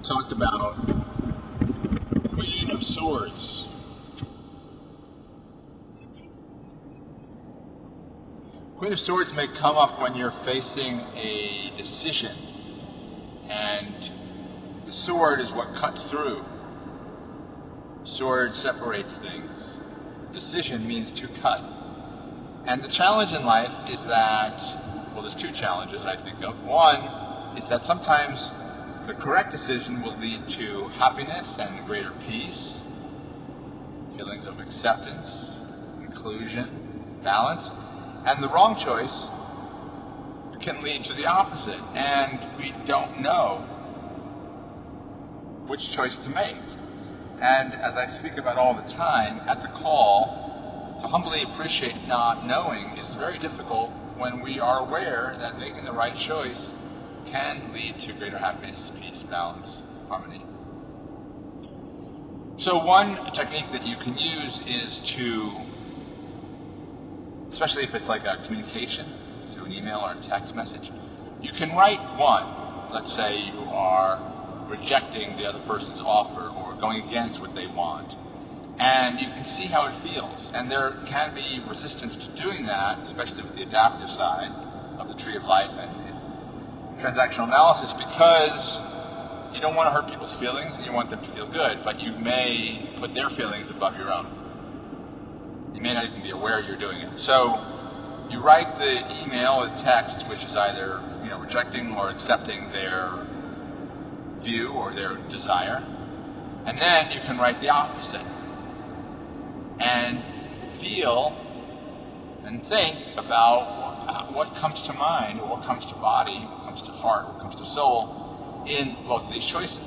talked about Queen of Swords. Queen of Swords may come up when you're facing a decision, and the sword is what cuts through. Sword separates things. Decision means to cut. And the challenge in life is that, well, there's two challenges I think of. One is that sometimes the correct decision will lead to happiness and greater peace, feelings of acceptance, inclusion, balance, and the wrong choice can lead to the opposite, and we don't know which choice to make. And as I speak about all the time, at the call, to humbly appreciate not knowing is very difficult when we are aware that making the right choice can lead to greater happiness, peace, balance, harmony. So one technique that you can use is to, especially if it's like a communication through an email or a text message, you can write one. Let's say you are rejecting the other person's offer or going against what they want, and you can see how it feels. And there can be resistance to doing that, especially with the adaptive side of the tree of life and transactional analysis, because you don't want to hurt people's feelings and you want them to feel good, but you may put their feelings above your own. You may not even be aware you're doing it. So you write the email or text, which is either rejecting or accepting their view or their desire, and then you can write the opposite and feel and think about what comes to mind, or what comes to body, what comes to heart, what comes to soul in both of these choices.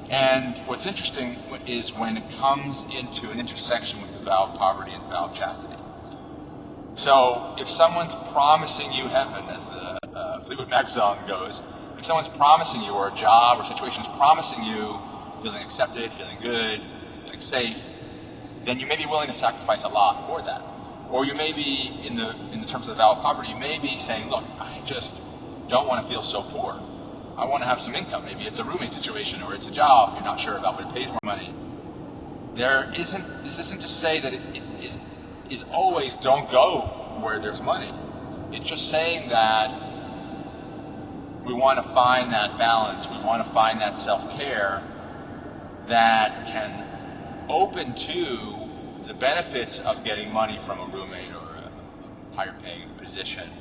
And what's interesting is when it comes into an intersection with the vow of poverty and the vow of chastity. So if someone's promising you heaven, as the Fleetwood Mac song goes, if someone's promising you, or a job or situation is promising you feeling accepted, feeling good, feeling safe, then you may be willing to sacrifice a lot for that. Or you may be, in the terms of the vow of poverty, you may be saying, look, I just don't want to feel so poor. I want to have some income. Maybe it's a roommate situation, or it's a job you're not sure about, but it pays more money. This isn't to say that it is always don't go where there's money. It's just saying that we want to find that balance. We want to find that self-care that can open to the benefits of getting money from a roommate or a higher-paying position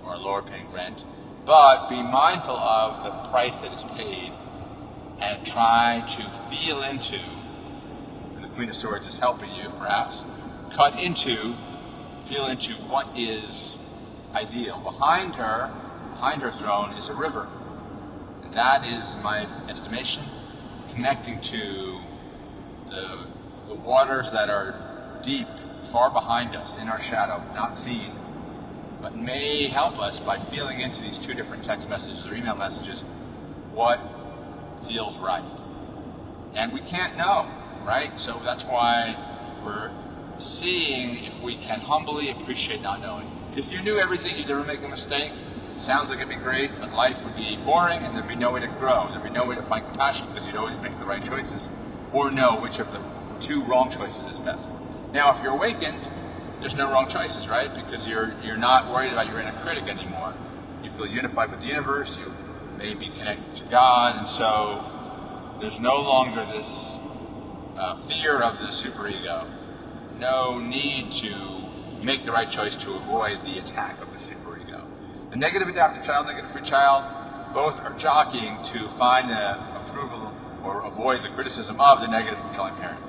or a lower-paying rent, but be mindful of the price that is paid and try to feel into, and the Queen of Swords is helping you perhaps, feel into what is ideal. Behind her throne is a river. And that is, in my estimation, connecting to the waters that are deep, far behind us, in our shadow, not seen, but may help us by feeling into these two different text messages or email messages what feels right. And we can't know, right? So that's why we're seeing if we can humbly appreciate not knowing. If you knew everything, you'd never make a mistake. Sounds like it'd be great, but life would be boring and there'd be no way to grow. There'd be no way to find compassion because you'd always make the right choices or know which of the two wrong choices is best. Now, if you're awakened, there's no wrong choices, right? Because you're not worried about your inner critic anymore. You feel unified with the universe. You may be connected to God, and so there's no longer this fear of the superego. No need to make the right choice to avoid the attack of the superego. The negative adaptive child, negative free child, both are jockeying to find the approval or avoid the criticism of the negative controlling parent.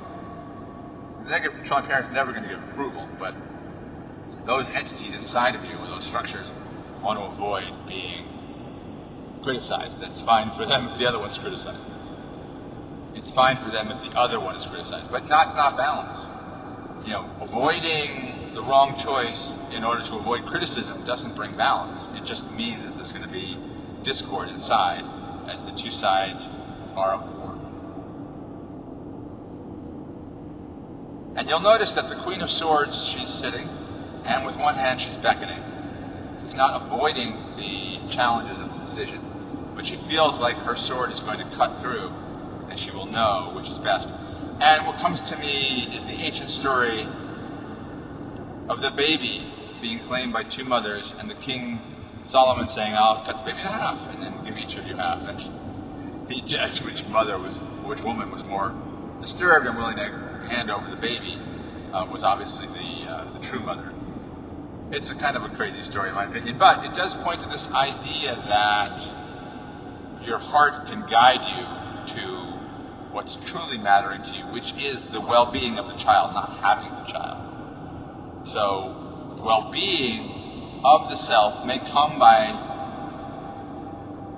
The negative controlling parent is never going to give approval, but those entities inside of you, or those structures, want to avoid being criticized. It's fine for them if the other one's criticized. It's fine for them if the other one is criticized, but not balance. Avoiding the wrong choice in order to avoid criticism doesn't bring balance. It just means that there's going to be discord inside as the two sides are at war. And you'll notice that the Queen of Swords, she's sitting, and with one hand she's beckoning. She's not avoiding the challenges of the decision. but she feels like her sword is going to cut through, and she will know which is best. And what comes to me is the ancient story of the baby being claimed by two mothers, and the king Solomon saying, "I'll cut the baby in half, and then give each of you half." And he judged which woman was more disturbed and willing to hand over the baby. Was obviously the true mother. It's a kind of a crazy story, in my opinion, but it does point to this idea that your heart can guide you to what's truly mattering to you, which is the well-being of the child, not having the child. So, well-being of the self may come by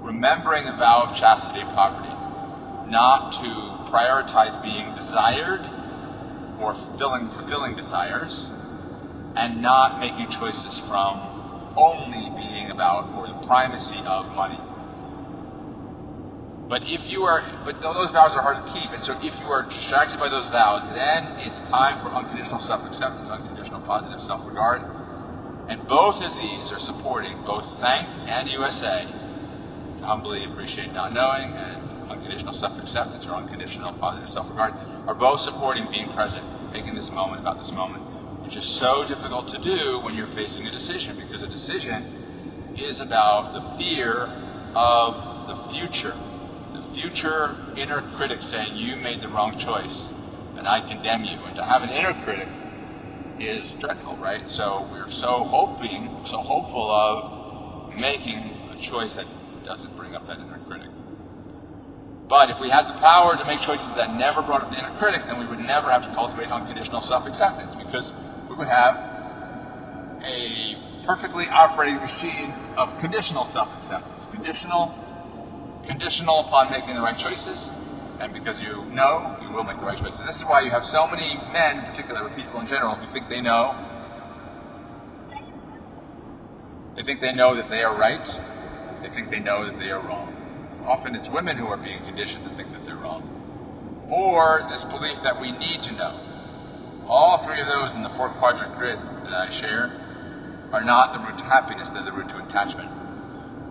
remembering the vow of chastity and poverty, not to prioritize being desired or fulfilling desires, and not making choices from only being about or the primacy of money. But those vows are hard to keep, and so if you are distracted by those vows, then it's time for unconditional self-acceptance, unconditional positive self-regard. And both of these are supporting both Thank and USA, humbly appreciate not knowing, and unconditional self-acceptance or unconditional positive self-regard are both supporting being present, making this moment about this moment, which is so difficult to do when you're facing a decision, because a decision is about the fear of the future. The future inner critic saying, "You made the wrong choice, and I condemn you." And to have an inner critic is dreadful, right? So we're so hopeful of making a choice that doesn't bring up that inner critic. But if we had the power to make choices that never brought up the inner critic, then we would never have to cultivate unconditional self-acceptance, because we would have a perfectly operating machine of conditional self-acceptance. Conditional upon making the right choices, and because you know you will make the right choices. And this is why you have so many men, in particular, or people in general, who think they know. They think they know that they are right. They think they know that they are wrong. Often it's women who are being conditioned to think that they're wrong. Or this belief that we need to know. All three of those in the 4-quadrant grid that I share are not the route to happiness, they're the route to attachment.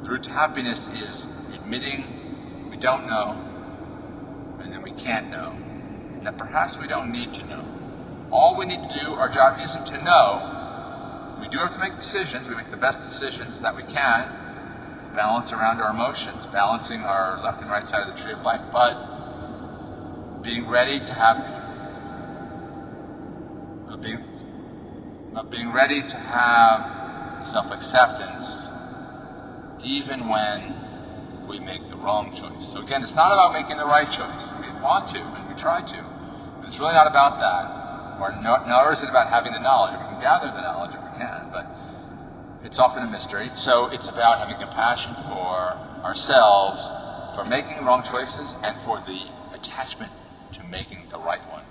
The route to happiness is admitting we don't know, and then we can't know, and that perhaps we don't need to know. All we need to do, our job isn't to know. We do have to make decisions. We make the best decisions that we can, balance around our emotions, balancing our left and right side of the tree of life, but being ready to have self-acceptance even when we make the wrong choice. So again, it's not about making the right choice. We want to, and we try to, but it's really not about that. Nor is it about having the knowledge. We can gather the knowledge if we can, but it's often a mystery. So it's about having compassion for ourselves, for making wrong choices, and for the attachment to making the right one.